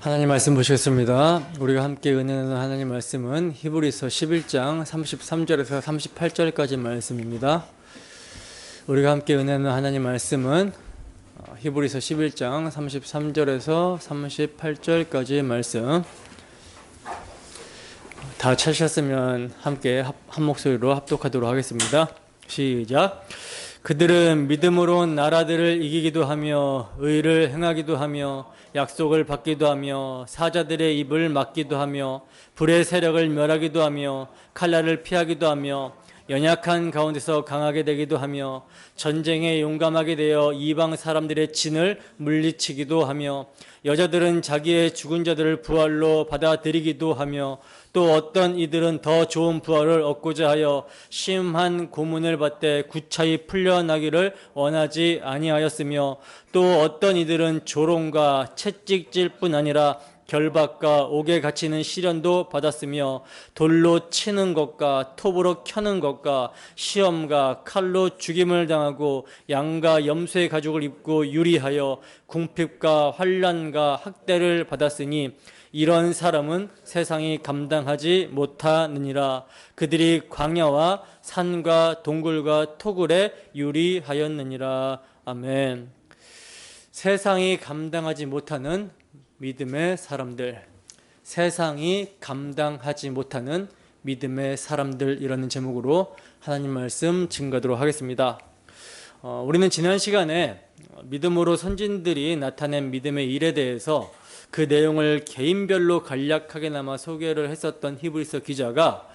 하나님 말씀 보시겠습니다. 우리가 함께 은혜 나누는 하나님 말씀은 히브리서 11장 33절에서 38절까지 말씀입니다. 우리가 함께 은혜 나누는 하나님 말씀은 히브리서 11장 33절에서 38절까지의 말씀. 다 찾으셨으면 함께 한 목소리로 합독하도록 하겠습니다. 시작. 그들은 믿음으로 나라들을 이기기도 하며 의를 행하기도 하며 약속을 받기도 하며 사자들의 입을 막기도 하며 불의 세력을 멸하기도 하며 칼날을 피하기도 하며 연약한 가운데서 강하게 되기도 하며 전쟁에 용감하게 되어 이방 사람들의 진을 물리치기도 하며 여자들은 자기의 죽은 자들을 부활로 받아들이기도 하며 또 어떤 이들은 더 좋은 부활을 얻고자 하여 심한 고문을 받되 구차히 풀려나기를 원하지 아니하였으며 또 어떤 이들은 조롱과 채찍질 뿐 아니라 결박과 옥에 갇히는 시련도 받았으며 돌로 치는 것과 톱으로 켜는 것과 시험과 칼로 죽임을 당하고 양과 염소의 가죽을 입고 유리하여 궁핍과 환난과 학대를 받았으니 이런 사람은 세상이 감당하지 못하느니라. 그들이 광야와 산과 동굴과 토굴에 유리하였느니라. 아멘. 세상이 감당하지 못하는 믿음의 사람들, 세상이 감당하지 못하는 믿음의 사람들이라는 제목으로 하나님 말씀 증거하도록 하겠습니다. 우리는 지난 시간에 믿음으로 선진들이 나타낸 믿음의 일에 대해서 그 내용을 개인별로 간략하게나마 소개를 했었던 히브리서 기자가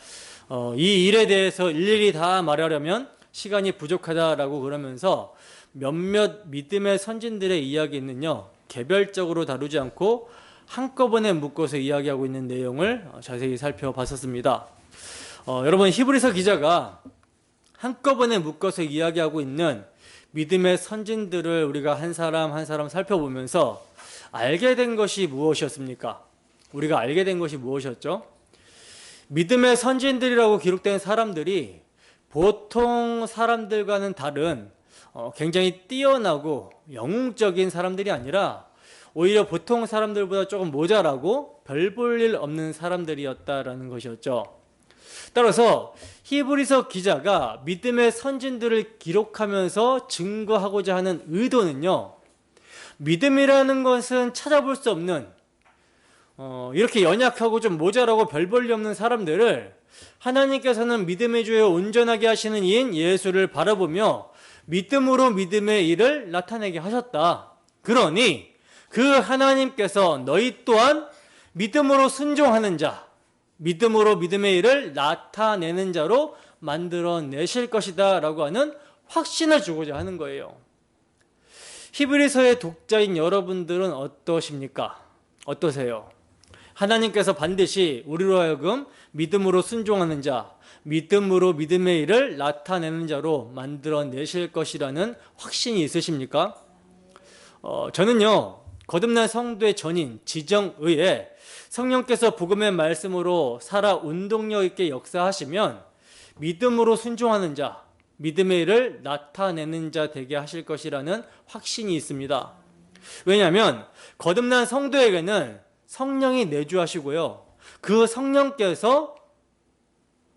이 일에 대해서 일일이 다 말하려면 시간이 부족하다라고 그러면서 몇몇 믿음의 선진들의 이야기는요, 개별적으로 다루지 않고 한꺼번에 묶어서 이야기하고 있는 내용을 자세히 살펴봤었습니다. 여러분, 히브리서 기자가 한꺼번에 묶어서 이야기하고 있는 믿음의 선진들을 우리가 한 사람 한 사람 살펴보면서 알게 된 것이 무엇이었습니까? 우리가 알게 된 것이 무엇이었죠? 믿음의 선진들이라고 기록된 사람들이 보통 사람들과는 다른 굉장히 뛰어나고 영웅적인 사람들이 아니라 오히려 보통 사람들보다 조금 모자라고 별 볼 일 없는 사람들이었다라는 것이었죠. 따라서 히브리서 기자가 믿음의 선진들을 기록하면서 증거하고자 하는 의도는요, 믿음이라는 것은 찾아볼 수 없는 이렇게 연약하고 좀 모자라고 별 볼 일 없는 사람들을 하나님께서는 믿음의 주에 온전하게 하시는 이인 예수를 바라보며 믿음으로 믿음의 일을 나타내게 하셨다. 그러니 그 하나님께서 너희 또한 믿음으로 순종하는 자, 믿음으로 믿음의 일을 나타내는 자로 만들어내실 것이다 라고 하는 확신을 주고자 하는 거예요. 히브리서의 독자인 여러분들은 어떠십니까? 어떠세요? 하나님께서 반드시 우리로 하여금 믿음으로 순종하는 자, 믿음으로 믿음의 일을 나타내는 자로 만들어내실 것이라는 확신이 있으십니까? 저는요, 거듭난 성도의 전인 지정의에 성령께서 복음의 말씀으로 살아 운동력 있게 역사하시면 믿음으로 순종하는 자, 믿음의 일을 나타내는 자 되게 하실 것이라는 확신이 있습니다. 왜냐하면 거듭난 성도에게는 성령이 내주하시고요, 그 성령께서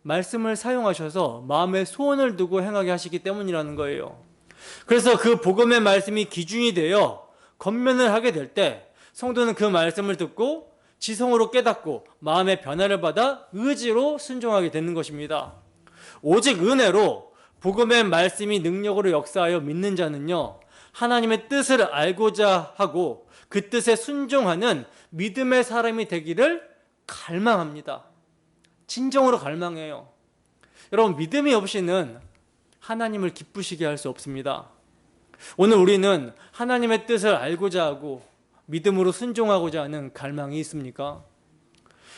말씀을 사용하셔서 마음에 소원을 두고 행하게 하시기 때문이라는 거예요. 그래서 그 복음의 말씀이 기준이 되어 권면을 하게 될 때 성도는 그 말씀을 듣고 지성으로 깨닫고 마음의 변화를 받아 의지로 순종하게 되는 것입니다. 오직 은혜로 복음의 말씀이 능력으로 역사하여 믿는 자는요, 하나님의 뜻을 알고자 하고 그 뜻에 순종하는 믿음의 사람이 되기를 갈망합니다. 진정으로 갈망해요. 여러분, 믿음이 없이는 하나님을 기쁘시게 할 수 없습니다. 오늘 우리는 하나님의 뜻을 알고자 하고 믿음으로 순종하고자 하는 갈망이 있습니까?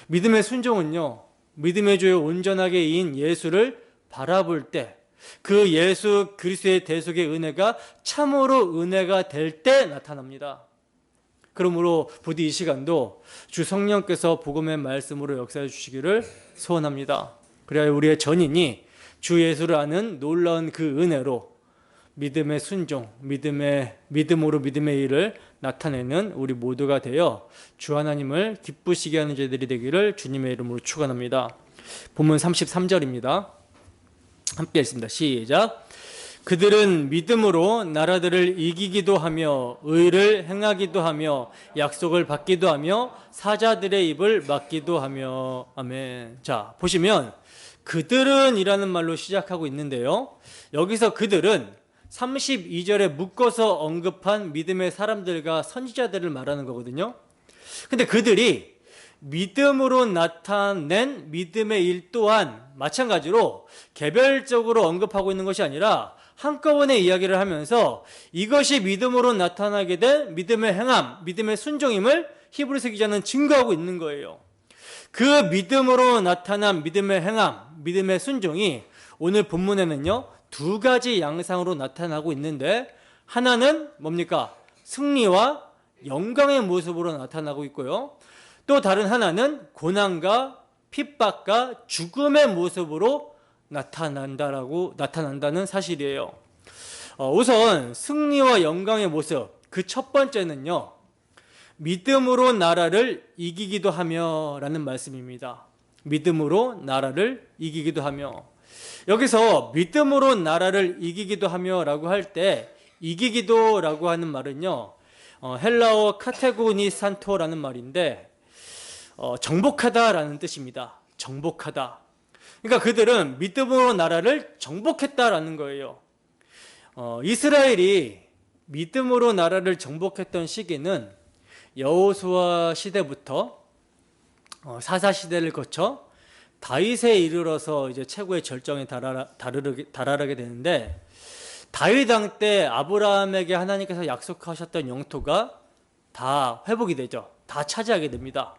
믿음의 순종은요, 믿음의 주에 온전하게 이인 예수를 바라볼 때 그 예수 그리스도의 대속의 은혜가 참으로 은혜가 될 때 나타납니다. 그러므로 부디 이 시간도 주 성령께서 복음의 말씀으로 역사해 주시기를 소원합니다. 그래야 우리의 전인이 주 예수를 아는 놀라운 그 은혜로 믿음의 순종, 믿음으로 믿음의 일을 나타내는 우리 모두가 되어 주 하나님을 기쁘시게 하는 자들이 되기를 주님의 이름으로 축원합니다. 본문 33절입니다. 함께 읽습니다. 시작. 그들은 믿음으로 나라들을 이기기도 하며 의를 행하기도 하며 약속을 받기도 하며 사자들의 입을 막기도 하며. 아멘. 자, 보시면 그들은 이라는 말로 시작하고 있는데요, 여기서 그들은 32절에 묶어서 언급한 믿음의 사람들과 선지자들을 말하는 거거든요. 근데 그들이 믿음으로 나타낸 믿음의 일 또한 마찬가지로 개별적으로 언급하고 있는 것이 아니라 한꺼번에 이야기를 하면서 이것이 믿음으로 나타나게 된 믿음의 행함, 믿음의 순종임을 히브리서 기자는 증거하고 있는 거예요. 그 믿음으로 나타난 믿음의 행함, 믿음의 순종이 오늘 본문에는요, 두 가지 양상으로 나타나고 있는데, 하나는 뭡니까? 승리와 영광의 모습으로 나타나고 있고요, 또 다른 하나는 고난과 핍박과 죽음의 모습으로 나타난다는 사실이에요. 우선 승리와 영광의 모습, 그 첫 번째는요, 믿음으로 나라를 이기기도 하며 라는 말씀입니다. 믿음으로 나라를 이기기도 하며. 여기서 믿음으로 나라를 이기기도 하며 라고 할 때, 이기기도 라고 하는 말은요, 헬라어 카테고니산토라는 말인데, 정복하다 라는 뜻입니다. 정복하다. 그러니까 그들은 믿음으로 나라를 정복했다라는 거예요. 이스라엘이 믿음으로 나라를 정복했던 시기는 여호수아 시대부터 사사 시대를 거쳐 다윗에 이르러서 이제 최고의 절정에 달하게 되는데, 다윗 왕 때 아브라함에게 하나님께서 약속하셨던 영토가 다 회복이 되죠. 다 차지하게 됩니다.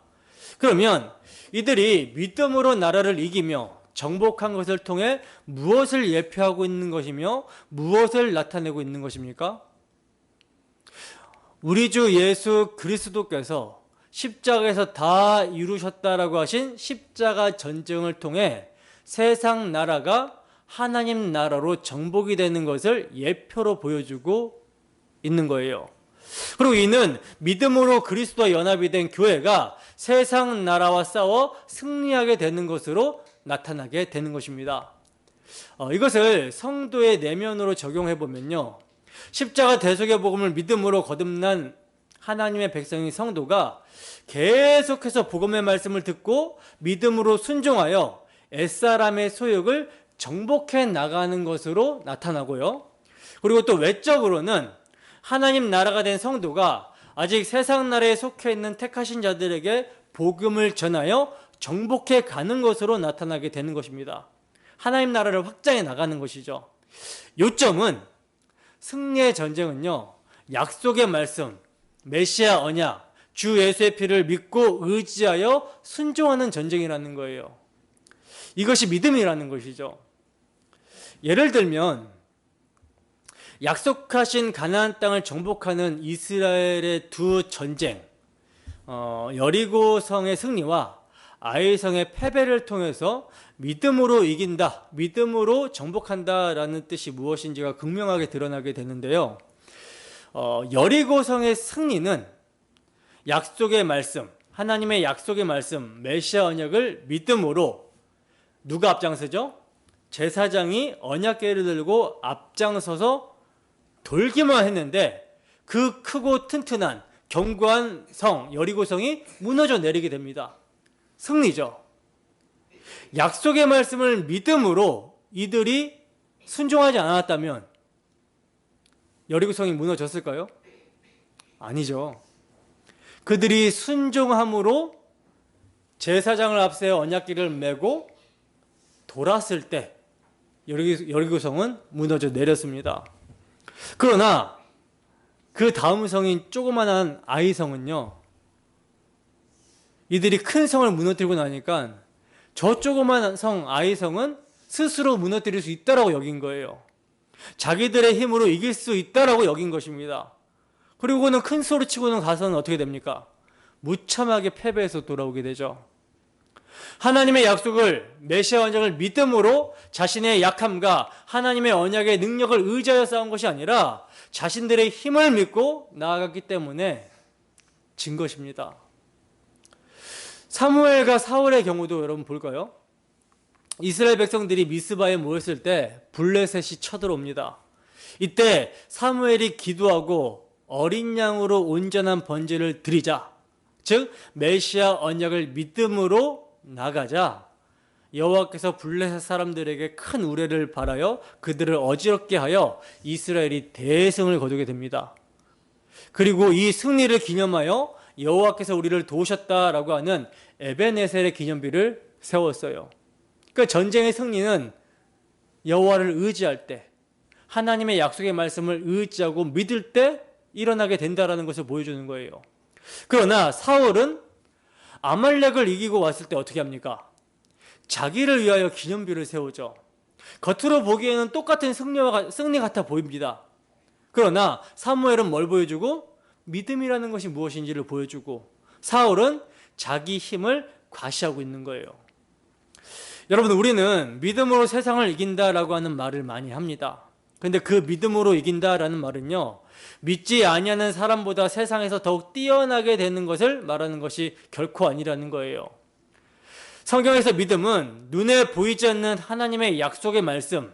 그러면 이들이 믿음으로 나라를 이기며 정복한 것을 통해 무엇을 예표하고 있는 것이며 무엇을 나타내고 있는 것입니까? 우리 주 예수 그리스도께서 십자가에서 다 이루셨다라고 하신 십자가 전쟁을 통해 세상 나라가 하나님 나라로 정복이 되는 것을 예표로 보여주고 있는 거예요. 그리고 이는 믿음으로 그리스도와 연합이 된 교회가 세상 나라와 싸워 승리하게 되는 것으로 나타나게 되는 것입니다. 이것을 성도의 내면으로 적용해 보면요, 십자가 대속의 복음을 믿음으로 거듭난 하나님의 백성인 성도가 계속해서 복음의 말씀을 듣고 믿음으로 순종하여 옛사람의 소욕을 정복해 나가는 것으로 나타나고요, 그리고 또 외적으로는 하나님 나라가 된 성도가 아직 세상 나라에 속해 있는 택하신 자들에게 복음을 전하여 정복해 가는 것으로 나타나게 되는 것입니다. 하나님 나라를 확장해 나가는 것이죠. 요점은, 승리의 전쟁은요, 약속의 말씀, 메시아 언약, 주 예수의 피를 믿고 의지하여 순종하는 전쟁이라는 거예요. 이것이 믿음이라는 것이죠. 예를 들면 약속하신 가나안 땅을 정복하는 이스라엘의 두 전쟁, 여리고성의 승리와 아이성의 패배를 통해서 믿음으로 이긴다, 믿음으로 정복한다라는 뜻이 무엇인지가 극명하게 드러나게 되는데요, 여리고성의 승리는 약속의 말씀, 하나님의 약속의 말씀, 메시아 언약을 믿음으로, 누가 앞장서죠? 제사장이 언약궤를 들고 앞장서서 돌기만 했는데 그 크고 튼튼한 견고한 성 여리고성이 무너져 내리게 됩니다. 승리죠. 약속의 말씀을 믿음으로 이들이 순종하지 않았다면 여리고성이 무너졌을까요? 아니죠. 그들이 순종함으로 제사장을 앞세워 언약궤를 메고 돌았을 때 여리고성은 무너져 내렸습니다. 그러나 그 다음 성인 조그만한 아이성은요, 이들이 큰 성을 무너뜨리고 나니까 저 조그만한 성 아이성은 스스로 무너뜨릴 수 있다라고 여긴 거예요. 자기들의 힘으로 이길 수 있다라고 여긴 것입니다. 그리고는 큰 소리 치고는 가서는 어떻게 됩니까? 무참하게 패배해서 돌아오게 되죠. 하나님의 약속을, 메시아 언약을 믿음으로 자신의 약함과 하나님의 언약의 능력을 의지하여 싸운 것이 아니라 자신들의 힘을 믿고 나아갔기 때문에 진 것입니다. 사무엘과 사울의 경우도 여러분 볼까요? 이스라엘 백성들이 미스바에 모였을 때 블레셋이 쳐들어옵니다. 이때 사무엘이 기도하고 어린 양으로 온전한 번제를 드리자, 즉 메시아 언약을 믿음으로 나가자 여호와께서 블레셋 사람들에게 큰 우레를 발하여 그들을 어지럽게 하여 이스라엘이 대승을 거두게 됩니다. 그리고 이 승리를 기념하여 여호와께서 우리를 도우셨다라고 하는 에벤에셀의 기념비를 세웠어요. 그러니까 전쟁의 승리는 여호와를 의지할 때, 하나님의 약속의 말씀을 의지하고 믿을 때 일어나게 된다라는 것을 보여주는 거예요. 그러나 사울은 아말렉을 이기고 왔을 때 어떻게 합니까? 자기를 위하여 기념비를 세우죠. 겉으로 보기에는 똑같은 승리 같아 보입니다. 그러나 사무엘은 뭘 보여주고? 믿음이라는 것이 무엇인지를 보여주고, 사울은 자기 힘을 과시하고 있는 거예요. 여러분, 우리는 믿음으로 세상을 이긴다라고 하는 말을 많이 합니다. 근데 그 믿음으로 이긴다라는 말은요, 믿지 아니하는 사람보다 세상에서 더욱 뛰어나게 되는 것을 말하는 것이 결코 아니라는 거예요. 성경에서 믿음은 눈에 보이지 않는 하나님의 약속의 말씀,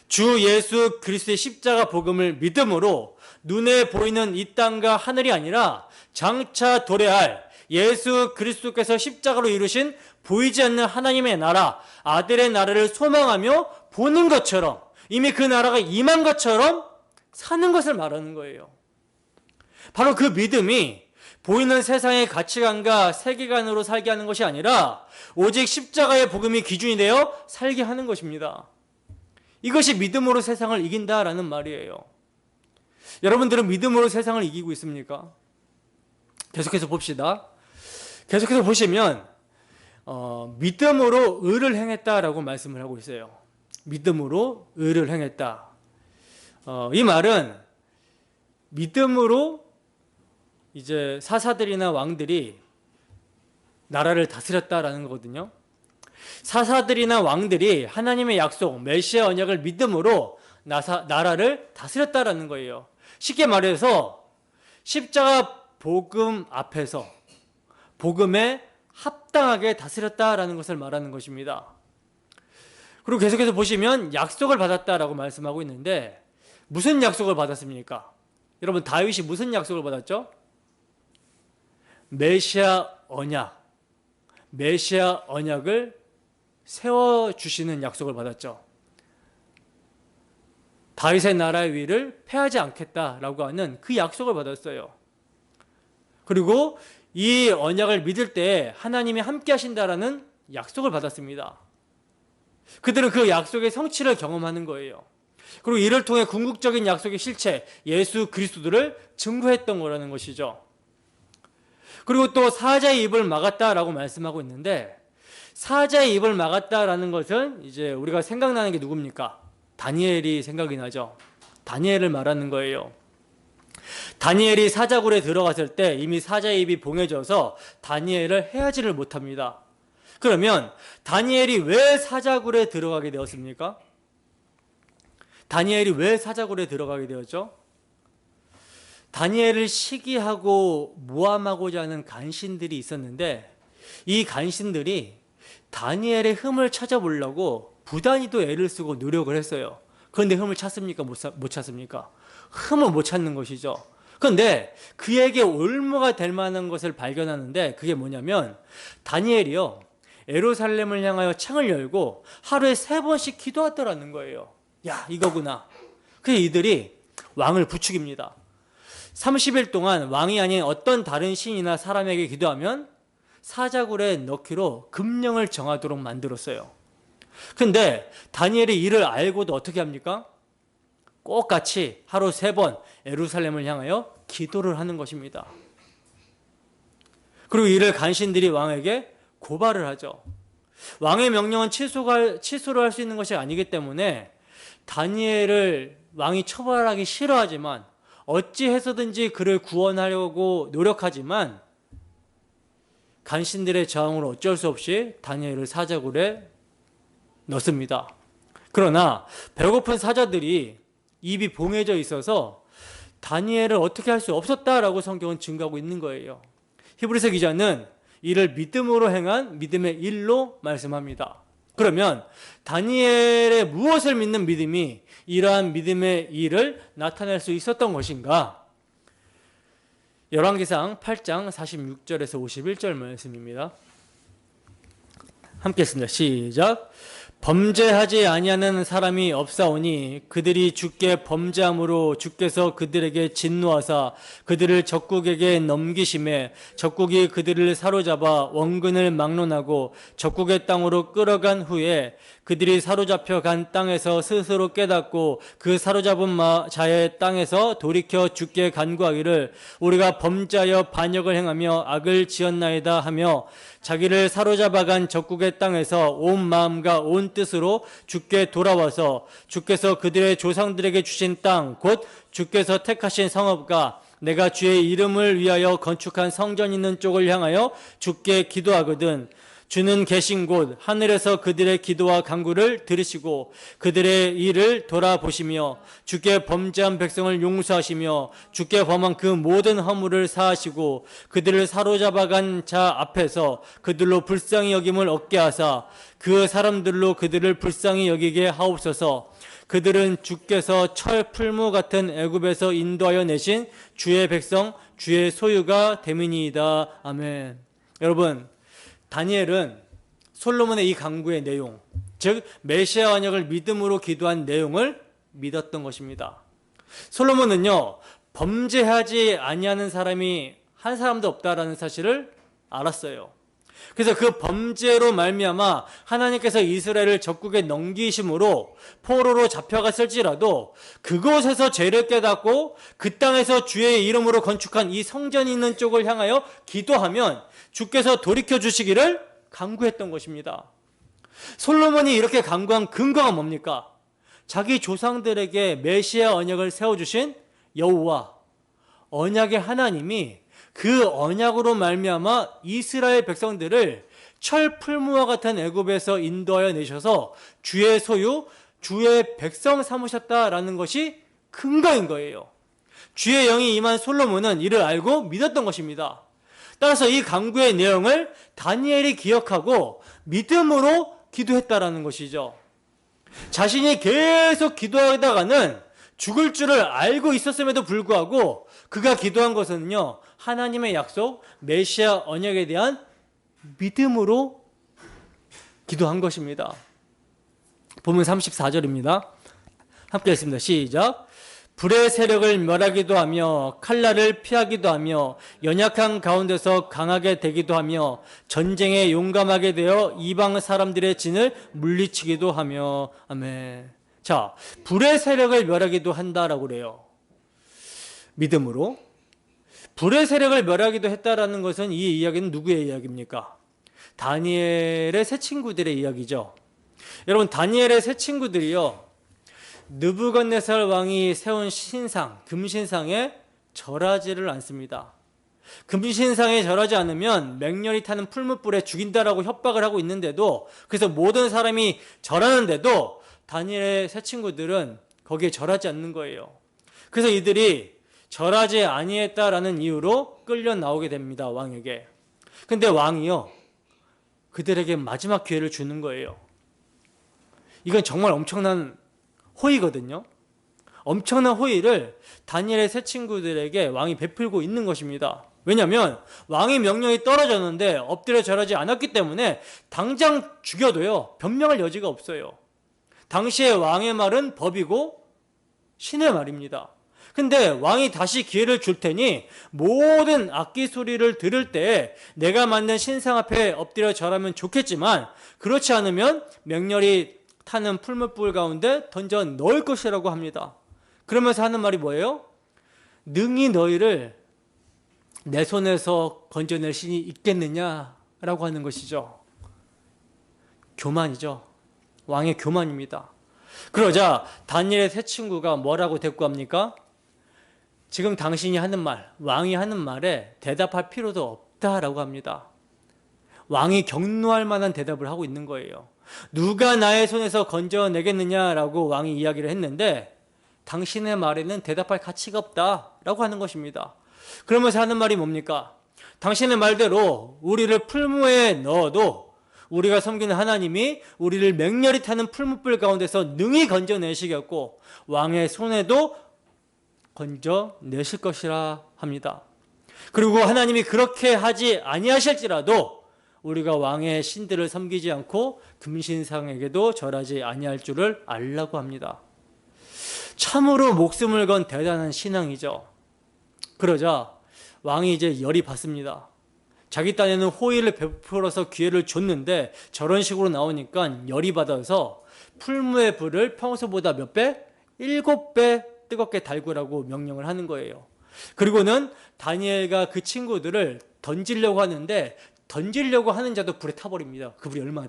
주 예수 그리스도의 십자가 복음을 믿음으로 눈에 보이는 이 땅과 하늘이 아니라 장차 도래할 예수 그리스도께서 십자가로 이루신 보이지 않는 하나님의 나라, 아들의 나라를 소망하며 보는 것처럼, 이미 그 나라가 임한 것처럼 사는 것을 말하는 거예요. 바로 그 믿음이 보이는 세상의 가치관과 세계관으로 살게 하는 것이 아니라 오직 십자가의 복음이 기준이 되어 살게 하는 것입니다. 이것이 믿음으로 세상을 이긴다라는 말이에요. 여러분들은 믿음으로 세상을 이기고 있습니까? 계속해서 봅시다. 계속해서 보시면 믿음으로 의를 행했다라고 말씀을 하고 있어요. 믿음으로 의를 행했다. 이 말은 믿음으로 이제 사사들이나 왕들이 나라를 다스렸다라는 거거든요. 사사들이나 왕들이 하나님의 약속, 메시아 언약을 믿음으로 나라를 다스렸다라는 거예요. 쉽게 말해서 십자가 복음 앞에서 복음에 합당하게 다스렸다라는 것을 말하는 것입니다. 그리고 계속해서 보시면 약속을 받았다라고 말씀하고 있는데 무슨 약속을 받았습니까? 여러분, 다윗이 무슨 약속을 받았죠? 메시아 언약, 메시아 언약을 세워주시는 약속을 받았죠. 다윗의 나라의 위를 패하지 않겠다라고 하는 그 약속을 받았어요. 그리고 이 언약을 믿을 때 하나님이 함께 하신다라는 약속을 받았습니다. 그들은 그 약속의 성취를 경험하는 거예요. 그리고 이를 통해 궁극적인 약속의 실체, 예수 그리스도를 증거했던 거라는 것이죠. 그리고 또 사자의 입을 막았다라고 말씀하고 있는데, 사자의 입을 막았다라는 것은 이제 우리가 생각나는 게 누굽니까? 다니엘이 생각이 나죠. 다니엘을 말하는 거예요. 다니엘이 사자굴에 들어갔을 때 이미 사자의 입이 봉해져서 다니엘을 해하지를 못합니다. 그러면 다니엘이 왜 사자굴에 들어가게 되었습니까? 다니엘이 왜 사자굴에 들어가게 되었죠? 다니엘을 시기하고 모함하고자 하는 간신들이 있었는데, 이 간신들이 다니엘의 흠을 찾아보려고 부단히도 애를 쓰고 노력을 했어요. 그런데 흠을 찾습니까? 못 찾습니까? 흠을 못 찾는 것이죠. 그런데 그에게 올무가 될 만한 것을 발견하는데, 그게 뭐냐면 다니엘이요, 예루살렘을 향하여 창을 열고 하루에 3번씩 기도하더라는 거예요. 야, 이거구나. 그래서 이들이 왕을 부추깁니다. 30일 동안 왕이 아닌 어떤 다른 신이나 사람에게 기도하면 사자굴에 넣기로 금령을 정하도록 만들었어요. 근데 다니엘이 이를 알고도 어떻게 합니까? 꼭 같이 하루 3번 예루살렘을 향하여 기도를 하는 것입니다. 그리고 이를 간신들이 왕에게 고발을 하죠. 왕의 명령은 취소를 할 수 있는 것이 아니기 때문에 다니엘을 왕이 처벌하기 싫어하지만 어찌 해서든지 그를 구원하려고 노력하지만 간신들의 저항으로 어쩔 수 없이 다니엘을 사자굴에 넣습니다. 그러나 배고픈 사자들이 입이 봉해져 있어서 다니엘을 어떻게 할 수 없었다라고 성경은 증거하고 있는 거예요. 히브리서 기자는 이를 믿음으로 행한 믿음의 일로 말씀합니다. 그러면 다니엘의 무엇을 믿는 믿음이 이러한 믿음의 일을 나타낼 수 있었던 것인가? 열왕기상 8장 46절에서 51절 말씀입니다. 함께 했습니다. 시작. 범죄하지 아니하는 사람이 없사오니 그들이 주께 범죄함으로 주께서 그들에게 진노하사 그들을 적국에게 넘기심에 적국이 그들을 사로잡아 원근을 막론하고 적국의 땅으로 끌어간 후에 그들이 사로잡혀 간 땅에서 스스로 깨닫고 그 사로잡은 자의 땅에서 돌이켜 주께 간구하기를 우리가 범죄하여 반역을 행하며 악을 지었나이다 하며 자기를 사로잡아간 적국의 땅에서 온 마음과 온 뜻으로 주께 돌아와서 주께서 그들의 조상들에게 주신 땅 곧 주께서 택하신 성읍과 내가 주의 이름을 위하여 건축한 성전 있는 쪽을 향하여 주께 기도하거든 주는 계신 곳 하늘에서 그들의 기도와 간구를 들으시고 그들의 일을 돌아보시며 주께 범죄한 백성을 용서하시며 주께 범한 그 모든 허물을 사하시고 그들을 사로잡아간 자 앞에서 그들로 불쌍히 여김을 얻게 하사 그 사람들로 그들을 불쌍히 여기게 하옵소서. 그들은 주께서 철 풀무 같은 애굽에서 인도하여 내신 주의 백성 주의 소유가 됨이니이다. 아멘. 여러분, 다니엘은 솔로몬의 이 간구의 내용, 즉 메시아 언약을 믿음으로 기도한 내용을 믿었던 것입니다. 솔로몬은요, 범죄하지 아니하는 사람이 한 사람도 없다라는 사실을 알았어요. 그래서 그 범죄로 말미암아 하나님께서 이스라엘을 적국에 넘기심으로 포로로 잡혀갔을지라도 그곳에서 죄를 깨닫고 그 땅에서 주의 이름으로 건축한 이 성전이 있는 쪽을 향하여 기도하면 주께서 돌이켜 주시기를 간구했던 것입니다. 솔로몬이 이렇게 간구한 근거가 뭡니까? 자기 조상들에게 메시아 언약을 세워주신 여호와, 언약의 하나님이 그 언약으로 말미암아 이스라엘 백성들을 철풀무와 같은 애굽에서 인도하여 내셔서 주의 소유, 주의 백성 삼으셨다라는 것이 근거인 거예요. 주의 영이 임한 솔로몬은 이를 알고 믿었던 것입니다. 따라서 이 간구의 내용을 다니엘이 기억하고 믿음으로 기도했다라는 것이죠. 자신이 계속 기도하다가는 죽을 줄을 알고 있었음에도 불구하고 그가 기도한 것은요, 하나님의 약속, 메시아 언약에 대한 믿음으로 기도한 것입니다. 본문 34절입니다. 함께 읽습니다. 시작. 불의 세력을 멸하기도 하며 칼날을 피하기도 하며 연약한 가운데서 강하게 되기도 하며 전쟁에 용감하게 되어 이방 사람들의 진을 물리치기도 하며. 아멘. 자, 불의 세력을 멸하기도 한다라고 그래요. 믿음으로. 불의 세력을 멸하기도 했다라는 것은 이 이야기는 누구의 이야기입니까? 다니엘의 세 친구들의 이야기죠. 여러분, 다니엘의 세 친구들이요, 느부갓네살 왕이 세운 신상, 금신상에 절하지를 않습니다. 금신상에 절하지 않으면 맹렬히 타는 풀무불에 죽인다라고 협박을 하고 있는데도, 그래서 모든 사람이 절하는데도 다니엘의 세 친구들은 거기에 절하지 않는 거예요. 그래서 이들이 절하지 아니했다라는 이유로 끌려 나오게 됩니다, 왕에게. 근데 왕이요, 그들에게 마지막 기회를 주는 거예요. 이건 정말 엄청난 호의거든요. 엄청난 호의를 다니엘의 세 친구들에게 왕이 베풀고 있는 것입니다. 왜냐하면 왕의 명령이 떨어졌는데 엎드려 절하지 않았기 때문에 당장 죽여도요, 변명할 여지가 없어요. 당시에 왕의 말은 법이고 신의 말입니다. 근데 왕이 다시 기회를 줄 테니 모든 악기 소리를 들을 때 내가 만든 신상 앞에 엎드려 절하면 좋겠지만 그렇지 않으면 맹렬히 타는 풀무불 가운데 던져 넣을 것이라고 합니다. 그러면서 하는 말이 뭐예요? 능히 너희를 내 손에서 건져낼 신이 있겠느냐라고 하는 것이죠. 교만이죠. 왕의 교만입니다. 그러자 다니엘의 세 친구가 뭐라고 대꾸합니까? 지금 당신이 하는 말, 왕이 하는 말에 대답할 필요도 없다라고 합니다. 왕이 격노할 만한 대답을 하고 있는 거예요. 누가 나의 손에서 건져내겠느냐라고 왕이 이야기를 했는데 당신의 말에는 대답할 가치가 없다라고 하는 것입니다. 그러면서 하는 말이 뭡니까? 당신의 말대로 우리를 풀무에 넣어도 우리가 섬기는 하나님이 우리를 맹렬히 타는 풀무불 가운데서 능히 건져내시겠고 왕의 손에도 건져내실 것이라 합니다. 그리고 하나님이 그렇게 하지 아니하실지라도 우리가 왕의 신들을 섬기지 않고 금신상에게도 절하지 아니할 줄을 알라고 합니다. 참으로 목숨을 건 대단한 신앙이죠. 그러자 왕이 이제 열이 받습니다. 자기 딴에는 호의를 베풀어서 기회를 줬는데 저런 식으로 나오니까 열이 받아서 풀무의 불을 평소보다 몇 배? 7배 뜨겁게 달구라고 명령을 하는 거예요. 그리고는 다니엘과 그 친구들을 던지려고 하는데 던지려고 하는 자도 불에 타버립니다. 그 불이 얼마나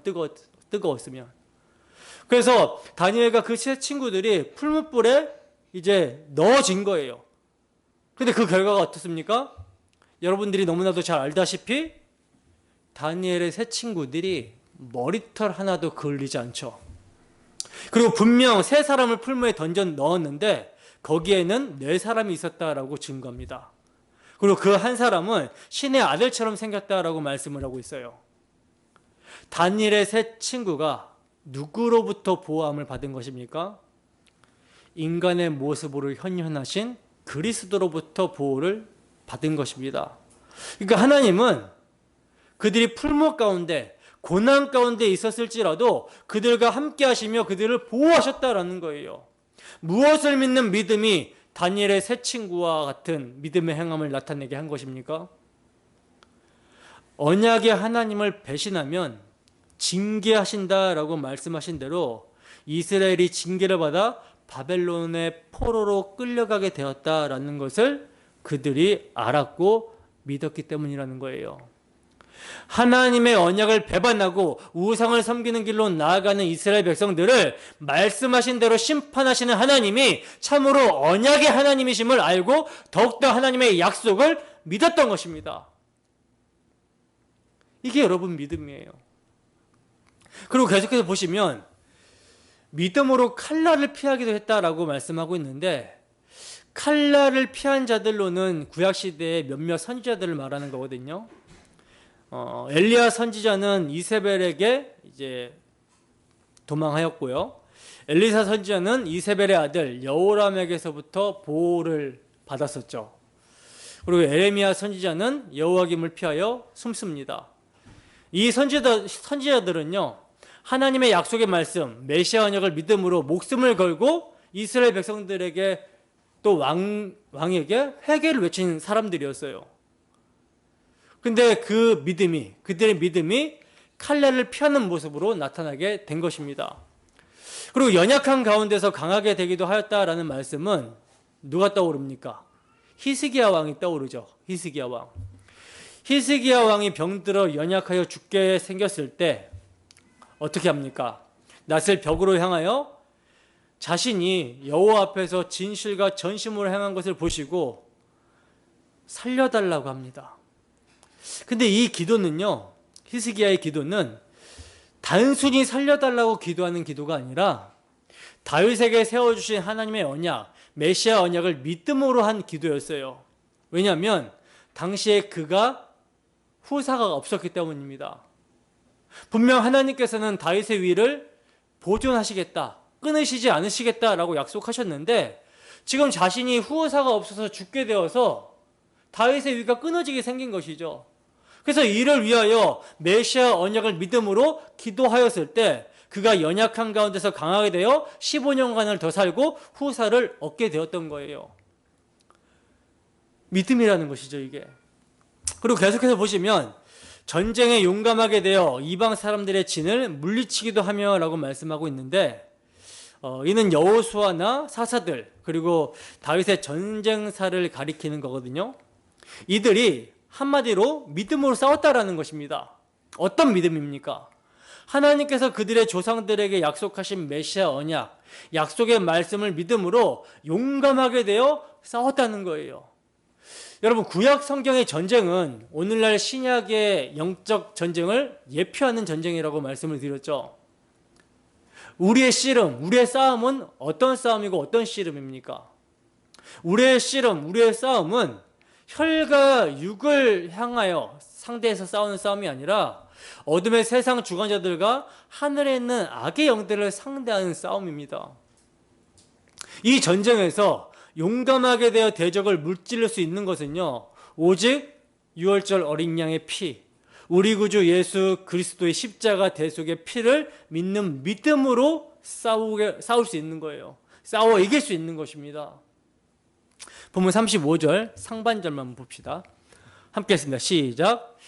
뜨거웠으면. 그래서 다니엘과 그 세 친구들이 풀무불에 이제 넣어진 거예요. 근데 그 결과가 어떻습니까? 여러분들이 너무나도 잘 알다시피 다니엘의 세 친구들이 머리털 하나도 그을리지 않죠. 그리고 분명 세 사람을 풀무에 던져 넣었는데 거기에는 네 사람이 있었다라고 증거합니다. 그리고 그 한 사람은 신의 아들처럼 생겼다라고 말씀을 하고 있어요. 다니엘의 세 친구가 누구로부터 보호함을 받은 것입니까? 인간의 모습으로 현현하신 그리스도로부터 보호를 받은 것입니다. 그러니까 하나님은 그들이 풀무 가운데 고난 가운데 있었을지라도 그들과 함께 하시며 그들을 보호하셨다라는 거예요. 무엇을 믿는 믿음이 다니엘의 세 친구와 같은 믿음의 행함을 나타내게 한 것입니까? 언약의 하나님을 배신하면 징계하신다라고 말씀하신 대로 이스라엘이 징계를 받아 바벨론의 포로로 끌려가게 되었다라는 것을 그들이 알았고 믿었기 때문이라는 거예요. 하나님의 언약을 배반하고 우상을 섬기는 길로 나아가는 이스라엘 백성들을 말씀하신 대로 심판하시는 하나님이 참으로 언약의 하나님이심을 알고 더욱더 하나님의 약속을 믿었던 것입니다. 이게 여러분 믿음이에요. 그리고 계속해서 보시면 믿음으로 칼날을 피하기도 했다라고 말씀하고 있는데 칼날을 피한 자들로는 구약시대의 몇몇 선지자들을 말하는 거거든요. 엘리야 선지자는 이세벨에게 이제 도망하였고요. 엘리사 선지자는 이세벨의 아들 여호람에게서부터 보호를 받았었죠. 그리고 에레미야 선지자는 여호와김을 피하여 숨습니다. 이 선지자들은요, 하나님의 약속의 말씀, 메시아 언약을 믿음으로 목숨을 걸고 이스라엘 백성들에게 또 왕에게 회개를 외친 사람들이었어요. 근데 그 믿음이, 그들의 믿음이 칼날을 피하는 모습으로 나타나게 된 것입니다. 그리고 연약한 가운데서 강하게 되기도 하였다라는 말씀은 누가 떠오릅니까? 히스기야 왕이 떠오르죠. 히스기야 왕. 히스기야 왕이 병들어 연약하여 죽게 생겼을 때 어떻게 합니까? 낯을 벽으로 향하여 자신이 여호와 앞에서 진실과 전심으로 행한 것을 보시고 살려달라고 합니다. 근데 이 기도는요, 히스기야의 기도는 단순히 살려달라고 기도하는 기도가 아니라 다윗에게 세워주신 하나님의 언약, 메시아 언약을 믿음으로 한 기도였어요. 왜냐하면 당시에 그가 후사가 없었기 때문입니다. 분명 하나님께서는 다윗의 위를 보존하시겠다, 끊으시지 않으시겠다라고 약속하셨는데 지금 자신이 후사가 없어서 죽게 되어서 다윗의 위가 끊어지게 생긴 것이죠. 그래서 이를 위하여 메시아 언약을 믿음으로 기도하였을 때 그가 연약한 가운데서 강하게 되어 15년간을 더 살고 후사를 얻게 되었던 거예요. 믿음이라는 것이죠, 이게. 그리고 계속해서 보시면 전쟁에 용감하게 되어 이방 사람들의 진을 물리치기도 하며 라고 말씀하고 있는데 이는 여호수아나 사사들 그리고 다윗의 전쟁사를 가리키는 거거든요. 이들이 한마디로 믿음으로 싸웠다라는 것입니다. 어떤 믿음입니까? 하나님께서 그들의 조상들에게 약속하신 메시아 언약, 약속의 말씀을 믿음으로 용감하게 되어 싸웠다는 거예요. 여러분, 구약 성경의 전쟁은 오늘날 신약의 영적 전쟁을 예표하는 전쟁이라고 말씀을 드렸죠. 우리의 씨름, 우리의 싸움은 어떤 싸움이고 어떤 씨름입니까? 우리의 씨름, 우리의 싸움은 혈과 육을 향하여 상대해서 싸우는 싸움이 아니라 어둠의 세상 주관자들과 하늘에 있는 악의 영들을 상대하는 싸움입니다. 이 전쟁에서 용감하게 되어 대적을 물질릴 수 있는 것은요, 오직 유월절 어린 양의 피, 우리 구주 예수 그리스도의 십자가 대속의 피를 믿는 믿음으로 싸울 수 있는 거예요. 싸워 이길 수 있는 것입니다. 본문 35절 상반절만 봅시다. 함께 했습니다. 시작.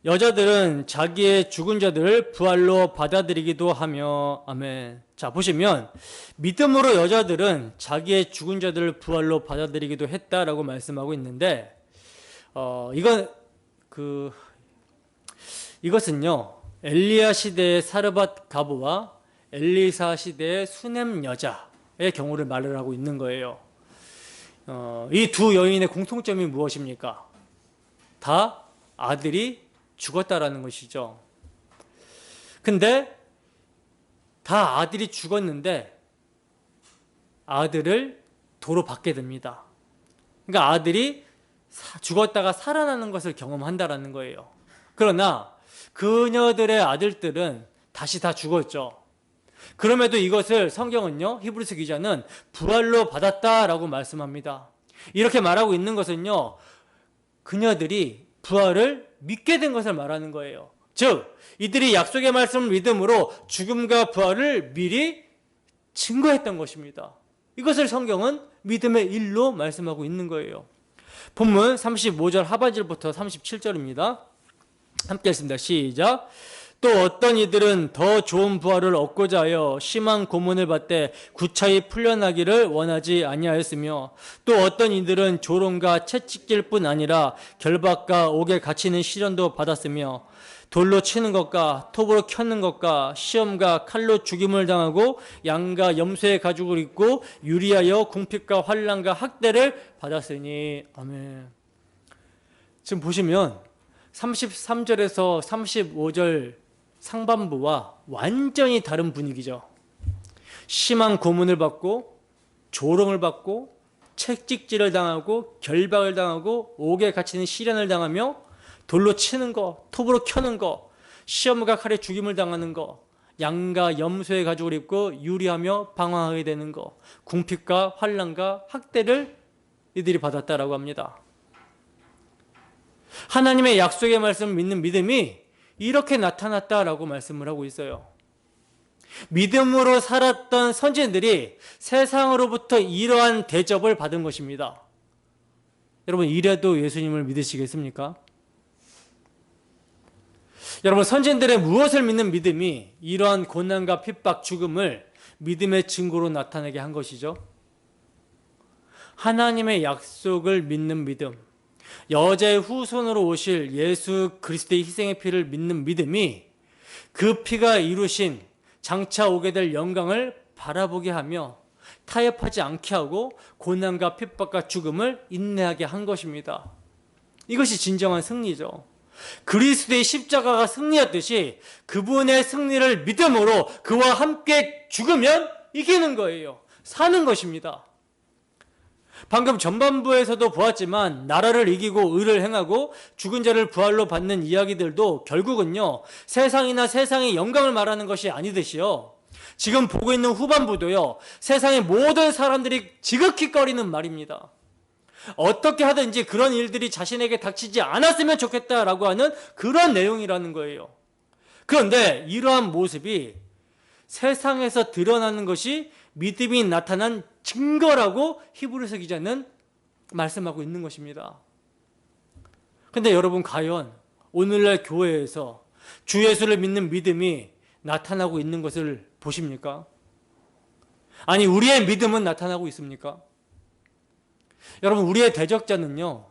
여자들은 자기의 죽은 자들을 부활로 받아들이기도 하며. 아멘. 자, 보시면 믿음으로 여자들은 자기의 죽은 자들을 부활로 받아들이기도 했다라고 말씀하고 있는데, 이것은요, 엘리야 시대의 사르밧 가부와 엘리사 시대의 수넴 여자의 경우를 말을 하고 있는 거예요. 이 두 여인의 공통점이 무엇입니까? 다 아들이 죽었다라는 것이죠. 근데 다 아들이 죽었는데 아들을 도로 받게 됩니다. 그러니까 아들이 죽었다가 살아나는 것을 경험한다라는 거예요. 그러나 그녀들의 아들들은 다시 다 죽었죠. 그럼에도 이것을 성경은요, 히브리서 기자는 부활로 받았다라고 말씀합니다. 이렇게 말하고 있는 것은요, 그녀들이 부활을 믿게 된 것을 말하는 거예요. 즉, 이들이 약속의 말씀을 믿음으로 죽음과 부활을 미리 증거했던 것입니다. 이것을 성경은 믿음의 일로 말씀하고 있는 거예요. 본문 35절 하반절부터 37절입니다. 함께 읽습니다. 시작. 또 어떤 이들은 더 좋은 부활을 얻고자 하여 심한 고문을 받되 구차히 풀려나기를 원하지 아니하였으며, 또 어떤 이들은 조롱과 채찍질 뿐 아니라 결박과 옥에 갇히는 시련도 받았으며, 돌로 치는 것과 톱으로 켜는 것과 시험과 칼로 죽임을 당하고 양과 염소의 가죽을 입고 유리하여 궁핍과 환난과 학대를 받았으니. 아멘. 지금 보시면 33절에서 35절 상반부와 완전히 다른 분위기죠. 심한 고문을 받고 조롱을 받고 채찍질을 당하고 결박을 당하고 옥에 갇히는 시련을 당하며 돌로 치는 거, 톱으로 켜는 거, 시험과 칼에 죽임을 당하는 거, 양과 염소의 가죽을 입고 유리하며 방황하게 되는 거, 궁핍과 환난과 학대를 이들이 받았다라고 합니다. 하나님의 약속의 말씀을 믿는 믿음이 이렇게 나타났다라고 말씀을 하고 있어요. 믿음으로 살았던 선진들이 세상으로부터 이러한 대접을 받은 것입니다. 여러분, 이래도 예수님을 믿으시겠습니까? 여러분, 선진들의 무엇을 믿는 믿음이 이러한 고난과 핍박, 죽음을 믿음의 증거로 나타내게 한 것이죠? 하나님의 약속을 믿는 믿음, 여자의 후손으로 오실 예수 그리스도의 희생의 피를 믿는 믿음이 그 피가 이루신 장차 오게 될 영광을 바라보게 하며 타협하지 않게 하고 고난과 핍박과 죽음을 인내하게 한 것입니다. 이것이 진정한 승리죠. 그리스도의 십자가가 승리였듯이 그분의 승리를 믿음으로 그와 함께 죽으면 이기는 거예요. 사는 것입니다. 방금 전반부에서도 보았지만 나라를 이기고 의를 행하고 죽은 자를 부활로 받는 이야기들도 결국은요, 세상이나 세상의 영광을 말하는 것이 아니듯이요, 지금 보고 있는 후반부도요, 세상의 모든 사람들이 지극히거리는 말입니다. 어떻게 하든지 그런 일들이 자신에게 닥치지 않았으면 좋겠다라고 하는 그런 내용이라는 거예요. 그런데 이러한 모습이 세상에서 드러나는 것이 믿음이 나타난 증거라고 히브리서 기자는 말씀하고 있는 것입니다. 그런데 여러분, 과연 오늘날 교회에서 주 예수를 믿는 믿음이 나타나고 있는 것을 보십니까? 아니, 우리의 믿음은 나타나고 있습니까? 여러분, 우리의 대적자는요,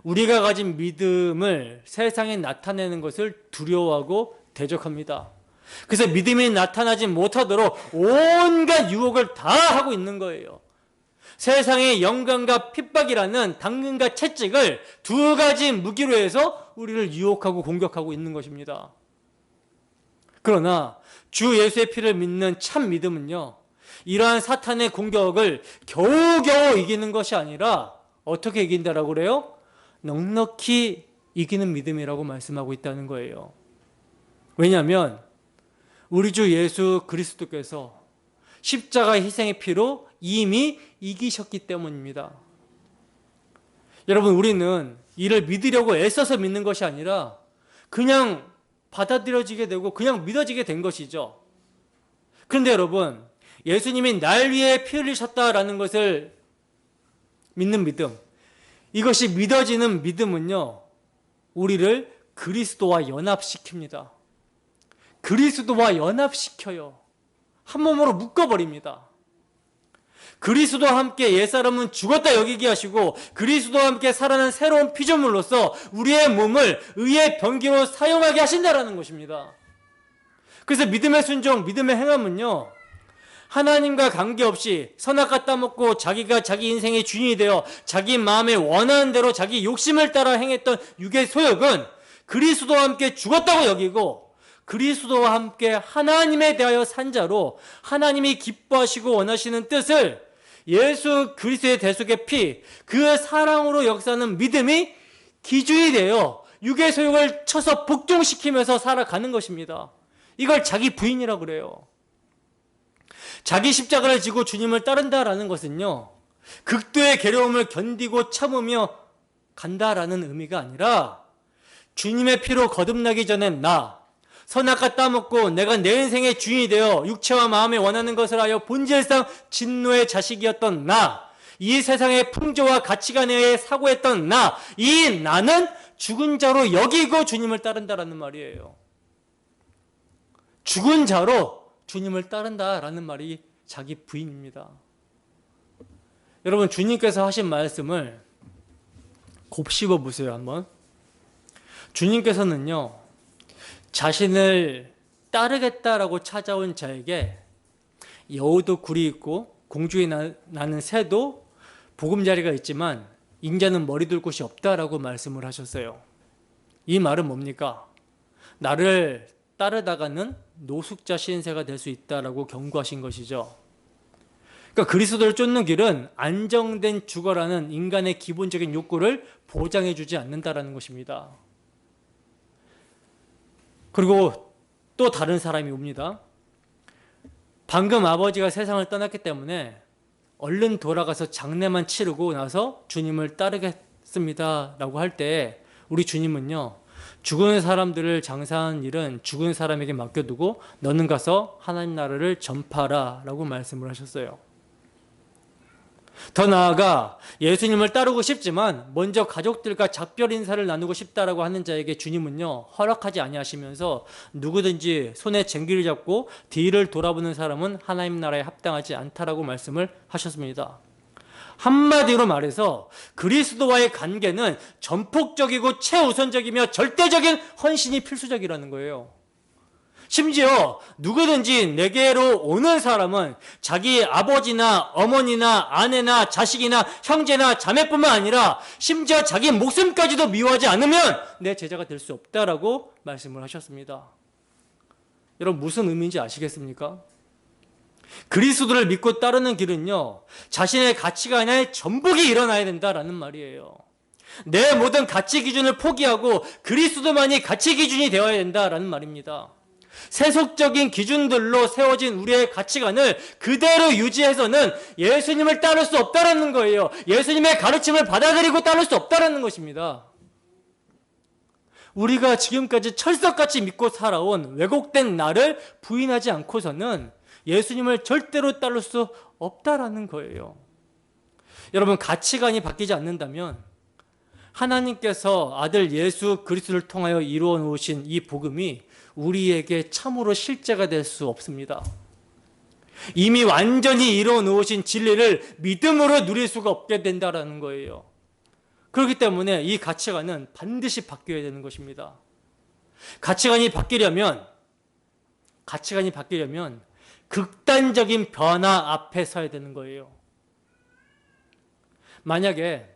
우리가 가진 믿음을 세상에 나타내는 것을 두려워하고 대적합니다. 그래서 믿음이 나타나지 못하도록 온갖 유혹을 다 하고 있는 거예요. 세상의 영광과 핍박이라는 당근과 채찍을 두 가지 무기로 해서 우리를 유혹하고 공격하고 있는 것입니다. 그러나 주 예수의 피를 믿는 참 믿음은요, 이러한 사탄의 공격을 겨우겨우 이기는 것이 아니라 어떻게 이긴다라고 그래요? 넉넉히 이기는 믿음이라고 말씀하고 있다는 거예요. 왜냐하면 우리 주 예수 그리스도께서 십자가 희생의 피로 이미 이기셨기 때문입니다. 여러분, 우리는 이를 믿으려고 애써서 믿는 것이 아니라 그냥 받아들여지게 되고 그냥 믿어지게 된 것이죠. 그런데 여러분, 예수님이 날 위해 피 흘리셨다라는 것을 믿는 믿음, 이것이 믿어지는 믿음은요, 우리를 그리스도와 연합시킵니다. 그리스도와 연합시켜요. 한 몸으로 묶어버립니다. 그리스도와 함께 옛사람은 죽었다 여기게 하시고 그리스도와 함께 살아난 새로운 피조물로서 우리의 몸을 의의 병기로 사용하게 하신다라는 것입니다. 그래서 믿음의 순종, 믿음의 행함은요, 하나님과 관계없이 선악과 따먹고 자기가 자기 인생의 주인이 되어 자기 마음에 원하는 대로 자기 욕심을 따라 행했던 육의 소욕은 그리스도와 함께 죽었다고 여기고 그리스도와 함께 하나님에 대하여 산 자로 하나님이 기뻐하시고 원하시는 뜻을 예수 그리스도의 대속의 피, 그 사랑으로 역사하는 믿음이 기준이 되어 육의 소욕을 쳐서 복종시키면서 살아가는 것입니다. 이걸 자기 부인이라고 그래요. 자기 십자가를 지고 주님을 따른다라는 것은요, 극도의 괴로움을 견디고 참으며 간다라는 의미가 아니라 주님의 피로 거듭나기 전에 선악과 따먹고 내가 내 인생의 주인이 되어 육체와 마음에 원하는 것을 하여 본질상 진노의 자식이었던 이 세상의 풍조와 가치관에 의해 사고했던 이 나는 죽은 자로 여기고 주님을 따른다라는 말이에요. 죽은 자로 주님을 따른다라는 말이 자기 부인입니다. 여러분, 주님께서 하신 말씀을 곱씹어 보세요, 한번. 주님께서는요, 자신을 따르겠다라고 찾아온 자에게 여우도 굴이 있고 공중에 나는 새도 보금자리가 있지만 인자는 머리 둘 곳이 없다라고 말씀을 하셨어요. 이 말은 뭡니까? 나를 따르다가는 노숙자 신세가 될 수 있다라고 경고하신 것이죠. 그러니까 그리스도를 쫓는 길은 안정된 죽어라는 인간의 기본적인 욕구를 보장해 주지 않는다라는 것입니다. 그리고 또 다른 사람이 옵니다. 방금 아버지가 세상을 떠났기 때문에 얼른 돌아가서 장례만 치르고 나서 주님을 따르겠습니다 라고 할 때 우리 주님은요, 죽은 사람들을 장사하는 일은 죽은 사람에게 맡겨두고 너는 가서 하나님 나라를 전파하라 라고 말씀을 하셨어요. 더 나아가 예수님을 따르고 싶지만 먼저 가족들과 작별 인사를 나누고 싶다라고 하는 자에게 주님은요, 허락하지 아니하시면서 누구든지 손에 쟁기를 잡고 뒤를 돌아보는 사람은 하나님 나라에 합당하지 않다라고 말씀을 하셨습니다. 한마디로 말해서 그리스도와의 관계는 전폭적이고 최우선적이며 절대적인 헌신이 필수적이라는 거예요. 심지어 누구든지 내게로 오는 사람은 자기 아버지나 어머니나 아내나 자식이나 형제나 자매뿐만 아니라 심지어 자기 목숨까지도 미워하지 않으면 내 제자가 될 수 없다라고 말씀을 하셨습니다. 여러분, 무슨 의미인지 아시겠습니까? 그리스도를 믿고 따르는 길은요, 자신의 가치관에 전복이 일어나야 된다라는 말이에요. 내 모든 가치 기준을 포기하고 그리스도만이 가치 기준이 되어야 된다라는 말입니다. 세속적인 기준들로 세워진 우리의 가치관을 그대로 유지해서는 예수님을 따를 수 없다라는 거예요. 예수님의 가르침을 받아들이고 따를 수 없다라는 것입니다. 우리가 지금까지 철석같이 믿고 살아온 왜곡된 나를 부인하지 않고서는 예수님을 절대로 따를 수 없다라는 거예요. 여러분, 가치관이 바뀌지 않는다면 하나님께서 아들 예수 그리스도를 통하여 이루어 놓으신 이 복음이 우리에게 참으로 실제가 될 수 없습니다. 이미 완전히 이루어 놓으신 진리를 믿음으로 누릴 수가 없게 된다는 거예요. 그렇기 때문에 이 가치관은 반드시 바뀌어야 되는 것입니다. 가치관이 바뀌려면 극단적인 변화 앞에 서야 되는 거예요. 만약에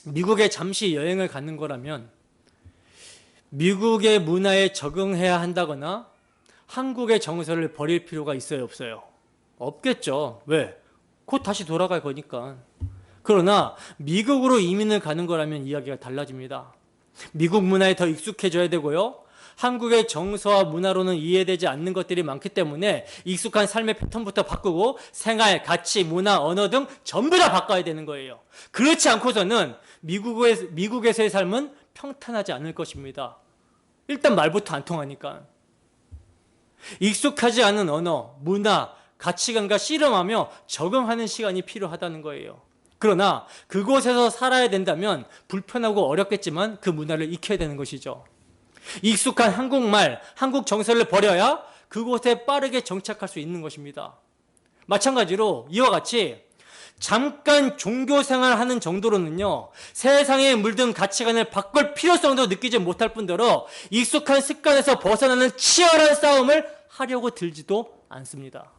미국에 잠시 여행을 가는 거라면 미국의 문화에 적응해야 한다거나 한국의 정서를 버릴 필요가 있어요, 없어요? 없겠죠. 왜? 곧 다시 돌아갈 거니까. 그러나 미국으로 이민을 가는 거라면 이야기가 달라집니다. 미국 문화에 더 익숙해져야 되고요. 한국의 정서와 문화로는 이해되지 않는 것들이 많기 때문에 익숙한 삶의 패턴부터 바꾸고 생활, 가치, 문화, 언어 등 전부 다 바꿔야 되는 거예요. 그렇지 않고서는 미국에서의 삶은 평탄하지 않을 것입니다. 일단 말부터 안 통하니까. 익숙하지 않은 언어, 문화, 가치관과 씨름하며 적응하는 시간이 필요하다는 거예요. 그러나 그곳에서 살아야 된다면 불편하고 어렵겠지만 그 문화를 익혀야 되는 것이죠. 익숙한 한국말, 한국 정서를 버려야 그곳에 빠르게 정착할 수 있는 것입니다. 마찬가지로 이와 같이 잠깐 종교 생활하는 정도로는요, 세상에 물든 가치관을 바꿀 필요성도 느끼지 못할 뿐더러 익숙한 습관에서 벗어나는 치열한 싸움을 하려고 들지도 않습니다.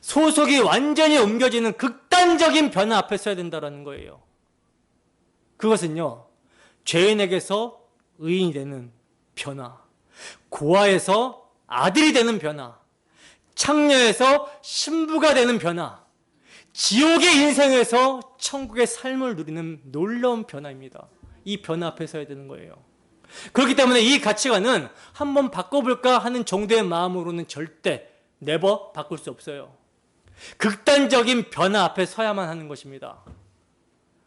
소속이 완전히 옮겨지는 극단적인 변화 앞에 서야 된다는 거예요. 그것은요, 죄인에게서 의인이 되는 변화, 고아에서 아들이 되는 변화, 창녀에서 신부가 되는 변화, 지옥의 인생에서 천국의 삶을 누리는 놀라운 변화입니다. 이 변화 앞에 서야 되는 거예요. 그렇기 때문에 이 가치관은 한번 바꿔볼까 하는 정도의 마음으로는 절대 네버 바꿀 수 없어요. 극단적인 변화 앞에 서야만 하는 것입니다.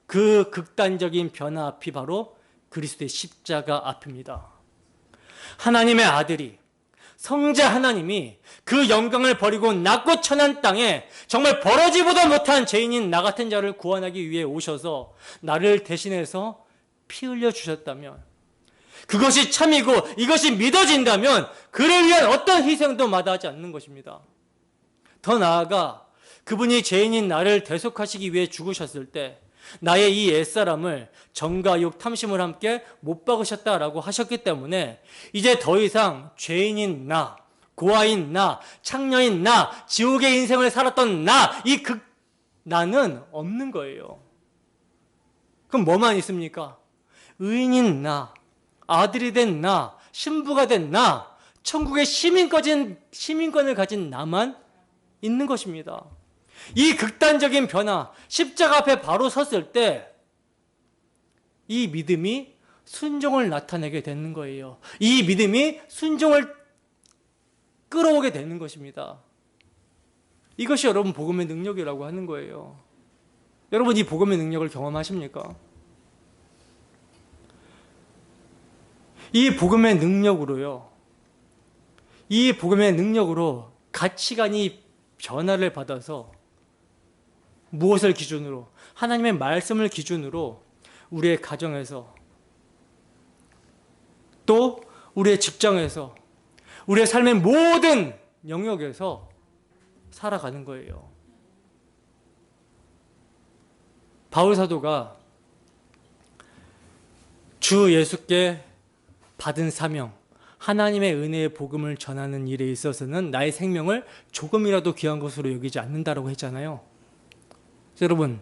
그 극단적인 변화 앞이 바로 그리스도의 십자가 앞입니다. 하나님의 아들이, 성자 하나님이 그 영광을 버리고 낮고 천한 땅에 정말 버러지보다 못한 죄인인 나 같은 자를 구원하기 위해 오셔서 나를 대신해서 피 흘려 주셨다면, 그것이 참이고 이것이 믿어진다면 그를 위한 어떤 희생도 마다하지 않는 것입니다. 더 나아가 그분이 죄인인 나를 대속하시기 위해 죽으셨을 때 나의 이 옛사람을 정과 욕, 탐심을 함께 못 박으셨다라고 하셨기 때문에 이제 더 이상 죄인인 나, 고아인 나, 창녀인 나, 지옥의 인생을 살았던 나, 나는 없는 거예요. 그럼 뭐만 있습니까? 의인인 나, 아들이 된 나, 신부가 된 나, 천국의 시민권을 가진 나만 있는 것입니다. 이 극단적인 변화, 십자가 앞에 바로 섰을 때 이 믿음이 순종을 나타내게 되는 거예요. 이 믿음이 순종을 끌어오게 되는 것입니다. 이것이 여러분 복음의 능력이라고 하는 거예요. 여러분 이 복음의 능력을 경험하십니까? 이 복음의 능력으로요, 이 복음의 능력으로 가치관이 변화를 받아서 무엇을 기준으로? 하나님의 말씀을 기준으로 우리의 가정에서, 또 우리의 직장에서, 우리의 삶의 모든 영역에서 살아가는 거예요. 바울 사도가 주 예수께 받은 사명, 하나님의 은혜의 복음을 전하는 일에 있어서는 나의 생명을 조금이라도 귀한 것으로 여기지 않는다라고 했잖아요. 여러분,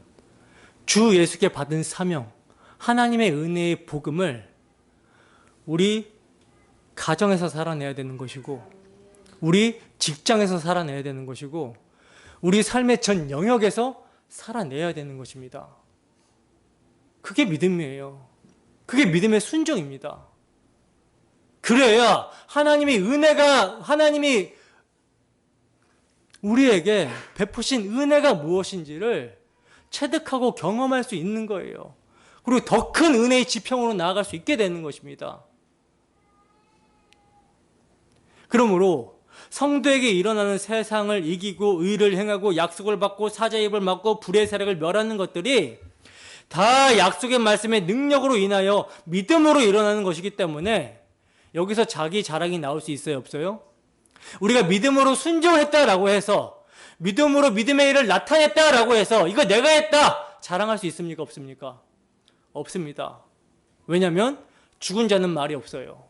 주 예수께 받은 사명, 하나님의 은혜의 복음을 우리 가정에서 살아내야 되는 것이고, 우리 직장에서 살아내야 되는 것이고, 우리 삶의 전 영역에서 살아내야 되는 것입니다. 그게 믿음이에요. 그게 믿음의 순종입니다. 그래야 하나님이 우리에게 베푸신 은혜가 무엇인지를 체득하고 경험할 수 있는 거예요. 그리고 더 큰 은혜의 지평으로 나아갈 수 있게 되는 것입니다. 그러므로 성도에게 일어나는 세상을 이기고 의를 행하고 약속을 받고 사자의 입을 막고 불의 세력을 멸하는 것들이 다 약속의 말씀의 능력으로 인하여 믿음으로 일어나는 것이기 때문에 여기서 자기 자랑이 나올 수 있어요, 없어요? 우리가 믿음으로 순종했다라고 해서, 믿음으로 믿음의 일을 나타냈다라고 해서 이거 내가 했다 자랑할 수 있습니까, 없습니까? 없습니다. 왜냐하면 죽은 자는 말이 없어요.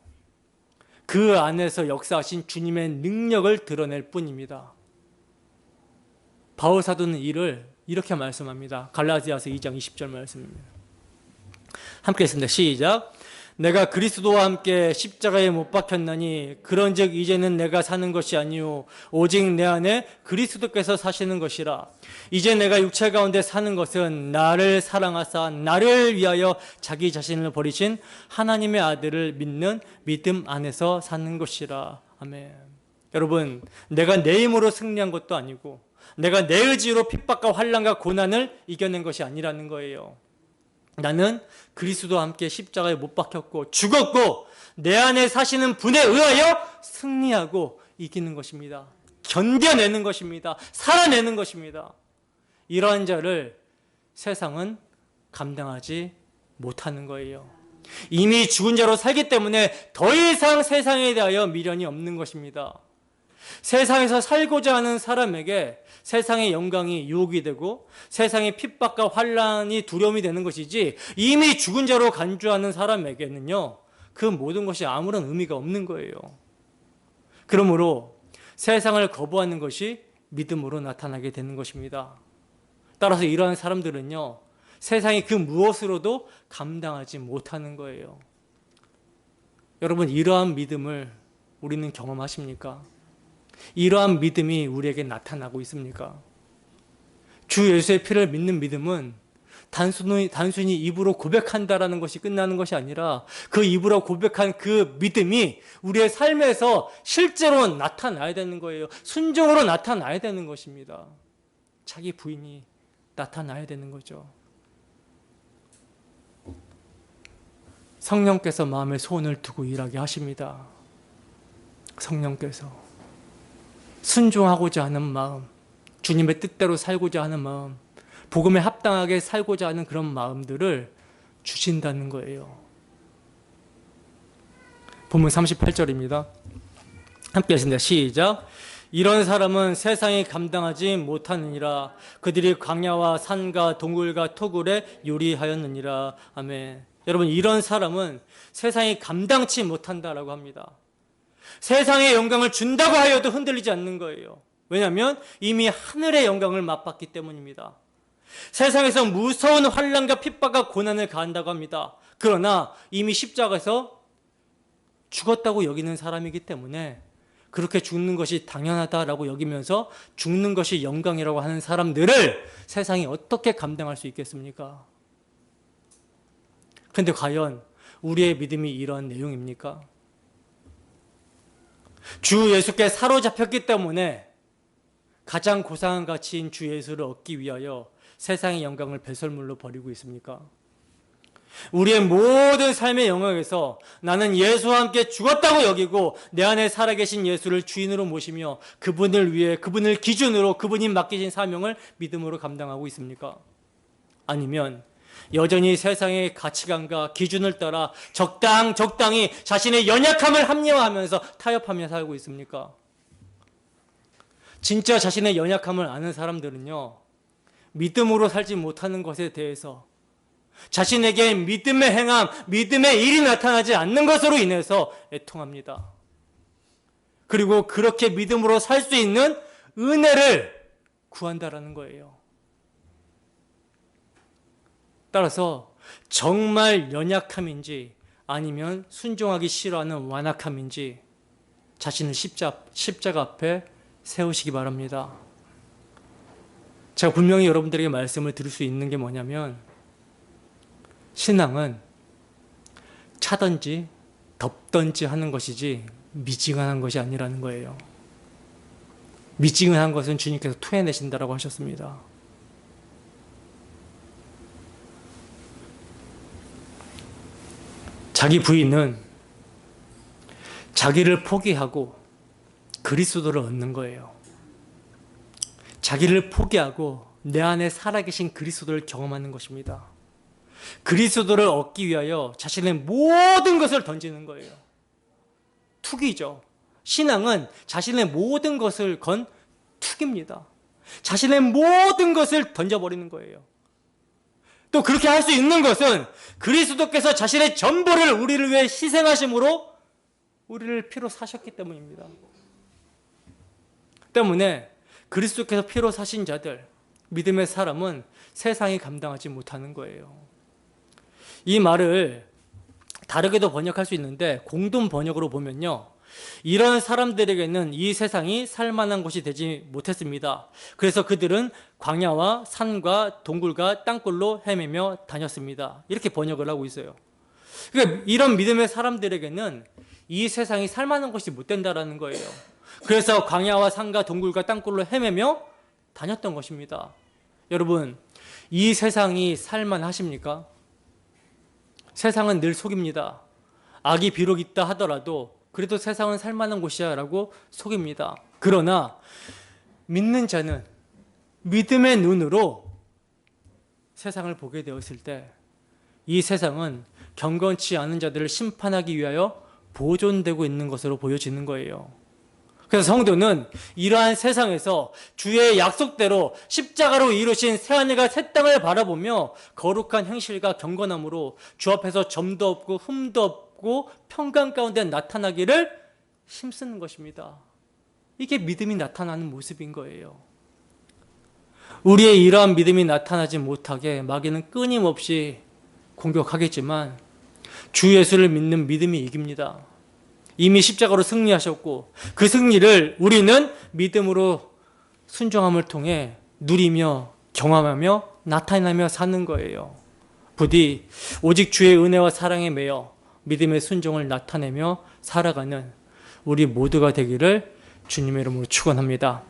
그 안에서 역사하신 주님의 능력을 드러낼 뿐입니다. 바울 사도는 이를 이렇게 말씀합니다. 갈라디아서 2장 20절 말씀입니다. 함께 했습니다. 시작. 내가 그리스도와 함께 십자가에 못 박혔나니 그런즉 이제는 내가 사는 것이 아니요 오직 내 안에 그리스도께서 사시는 것이라. 이제 내가 육체 가운데 사는 것은 나를 사랑하사 나를 위하여 자기 자신을 버리신 하나님의 아들을 믿는 믿음 안에서 사는 것이라. 아멘. 여러분, 내가 내 힘으로 승리한 것도 아니고 내가 내 의지로 핍박과 환난과 고난을 이겨낸 것이 아니라는 거예요. 나는 그리스도와 함께 십자가에 못 박혔고 죽었고 내 안에 사시는 분에 의하여 승리하고 이기는 것입니다. 견뎌내는 것입니다. 살아내는 것입니다. 이러한 자를 세상은 감당하지 못하는 거예요. 이미 죽은 자로 살기 때문에 더 이상 세상에 대하여 미련이 없는 것입니다. 세상에서 살고자 하는 사람에게 세상의 영광이 유혹이 되고 세상의 핍박과 환난이 두려움이 되는 것이지, 이미 죽은 자로 간주하는 사람에게는요 그 모든 것이 아무런 의미가 없는 거예요. 그러므로 세상을 거부하는 것이 믿음으로 나타나게 되는 것입니다. 따라서 이러한 사람들은요 세상이 그 무엇으로도 감당하지 못하는 거예요. 여러분, 이러한 믿음을 우리는 경험하십니까? 이러한 믿음이 우리에게 나타나고 있습니까? 주 예수의 피를 믿는 믿음은 단순히 입으로 고백한다라는 것이 끝나는 것이 아니라 그 입으로 고백한 그 믿음이 우리의 삶에서 실제로 나타나야 되는 거예요. 순종으로 나타나야 되는 것입니다. 자기 부인이 나타나야 되는 거죠. 성령께서 마음에 소원을 두고 일하게 하십니다. 성령께서 순종하고자 하는 마음, 주님의 뜻대로 살고자 하는 마음, 복음에 합당하게 살고자 하는 그런 마음들을 주신다는 거예요. 본문 38절입니다. 함께 하십니다. 시작. 이런 사람은 세상이 감당하지 못하느니라. 그들이 광야와 산과 동굴과 토굴에 요리하였느니라. 아멘. 여러분, 이런 사람은 세상이 감당치 못한다라고 합니다. 세상의 영광을 준다고 하여도 흔들리지 않는 거예요. 왜냐하면 이미 하늘의 영광을 맛봤기 때문입니다. 세상에서 무서운 환난과 핍박과 고난을 가한다고 합니다. 그러나 이미 십자가에서 죽었다고 여기는 사람이기 때문에 그렇게 죽는 것이 당연하다라고 여기면서 죽는 것이 영광이라고 하는 사람들을 세상이 어떻게 감당할 수 있겠습니까? 그런데 과연 우리의 믿음이 이러한 내용입니까? 주 예수께 사로잡혔기 때문에 가장 고상한 가치인 주 예수를 얻기 위하여 세상의 영광을 배설물로 버리고 있습니까? 우리의 모든 삶의 영역에서 나는 예수와 함께 죽었다고 여기고 내 안에 살아계신 예수를 주인으로 모시며 그분을 위해, 그분을 기준으로 그분이 맡기신 사명을 믿음으로 감당하고 있습니까? 아니면 여전히 세상의 가치관과 기준을 따라 적당히 자신의 연약함을 합리화하면서 타협하며 살고 있습니까? 진짜 자신의 연약함을 아는 사람들은요 믿음으로 살지 못하는 것에 대해서 자신에게 믿음의 행함, 믿음의 일이 나타나지 않는 것으로 인해서 애통합니다. 그리고 그렇게 믿음으로 살 수 있는 은혜를 구한다라는 거예요. 따라서 정말 연약함인지 아니면 순종하기 싫어하는 완악함인지 자신을 십자가 앞에 세우시기 바랍니다. 제가 분명히 여러분들에게 말씀을 드릴 수 있는 게 뭐냐면, 신앙은 차든지 덮든지 하는 것이지 미지근한 것이 아니라는 거예요. 미지근한 것은 주님께서 토해내신다라고 하셨습니다. 자기 부인은 자기를 포기하고 그리스도를 얻는 거예요. 자기를 포기하고 내 안에 살아계신 그리스도를 경험하는 것입니다. 그리스도를 얻기 위하여 자신의 모든 것을 던지는 거예요. 투기죠. 신앙은 자신의 모든 것을 건 투기입니다. 자신의 모든 것을 던져버리는 거예요. 또 그렇게 할 수 있는 것은 그리스도께서 자신의 전부를 우리를 위해 희생하심으로 우리를 피로 사셨기 때문입니다. 때문에 그리스도께서 피로 사신 자들, 믿음의 사람은 세상이 감당하지 못하는 거예요. 이 말을 다르게도 번역할 수 있는데 공동 번역으로 보면요. 이런 사람들에게는 이 세상이 살만한 곳이 되지 못했습니다. 그래서 그들은 광야와 산과 동굴과 땅굴로 헤매며 다녔습니다. 이렇게 번역을 하고 있어요. 그러니까 이런 믿음의 사람들에게는 이 세상이 살만한 곳이 못 된다라는 거예요. 그래서 광야와 산과 동굴과 땅굴로 헤매며 다녔던 것입니다. 여러분, 이 세상이 살만하십니까? 세상은 늘 속입니다. 악이 비록 있다 하더라도 그래도 세상은 살만한 곳이야 라고 속입니다. 그러나 믿는 자는 믿음의 눈으로 세상을 보게 되었을 때 이 세상은 경건치 않은 자들을 심판하기 위하여 보존되고 있는 것으로 보여지는 거예요. 그래서 성도는 이러한 세상에서 주의 약속대로 십자가로 이루신 새하늘과 새 땅을 바라보며 거룩한 행실과 경건함으로 주 앞에서 점도 없고 흠도 없고 평강 가운데 나타나기를 힘쓰는 것입니다. 이게 믿음이 나타나는 모습인 거예요. 우리의 이러한 믿음이 나타나지 못하게 마귀는 끊임없이 공격하겠지만 주 예수를 믿는 믿음이 이깁니다. 이미 십자가로 승리하셨고 그 승리를 우리는 믿음으로 순종함을 통해 누리며 경험하며 나타나며 사는 거예요. 부디 오직 주의 은혜와 사랑에 매여 믿음의 순종을 나타내며 살아가는 우리 모두가 되기를 주님의 이름으로 축원합니다.